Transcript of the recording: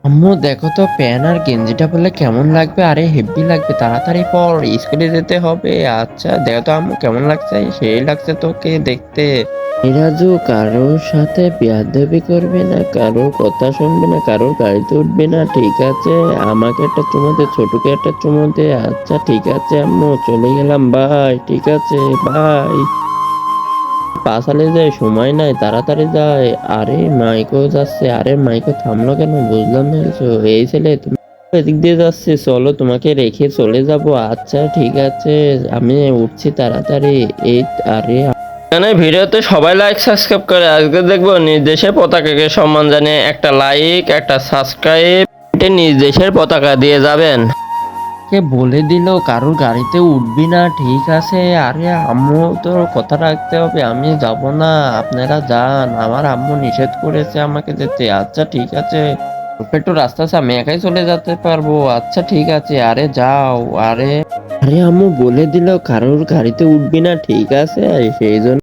আম্মু দেখো তো প্যান্ট আর গেঞ্জিটা পরলে কেমন লাগবে? আরে হেব্বি লাগবে, তাড়াতাড়ি পর, স্কুলে যেতে হবে। আচ্ছা দেখো তো আম্মু কেমন লাগছে? সেই লাগছে তোকে দেখতে। মিরাজু কারোর সাথে বেয়াদবি করবে না, কারোর কথা শুনবে না, কারোর গাড়িতে উঠবে না, ঠিক আছে? আমাকে একটা চুমো দে, ছোটকে একটা চুমো দে। আচ্ছা ঠিক আছে আম্মু, চলে গেলাম, বাই। ঠিক আছে, বাই। পাশালে যায়, সময় নাই, তাড়াতাড়ি যায়। আরে মাইকো যাচ্ছে, আরে মাইকো থামলো কেন বুঝলাম না কিছু। এই ছেলে তুমি এদিক দিয়ে যাচ্ছে, চলো তোমাকে রেখে চলে যাব। আচ্ছা ঠিক আছে, আমি উঠছি তাড়াতাড়ি। এই আরে এখানে ভিডিওতে সবাই লাইক সাবস্ক্রাইব করে। আজকে দেখবো নিজ দেশের পতাকাকে সম্মান জানিয়ে একটা লাইক একটা সাবস্ক্রাইব নিজ দেশের পতাকা দিয়ে যাবেন। কে বলে দিল কারোর গাড়িতে উঠবি না, ঠিক আছে? আরে আম্মু তো কথা রাখতে হবে, আমি যাব না, আপনারা যান, আমার আম্মু নিষেধ করেছে আমাকে যেতে। আচ্ছা ঠিক আছে, অল্প একটু রাস্তা আছে, আমি একাই চলে যেতে পারবো। আচ্ছা ঠিক আছে, আরে যাও। আরে আরে আম্মু বলে দিল কারোর গাড়িতে উঠবি না, ঠিক আছে? সেই জন্য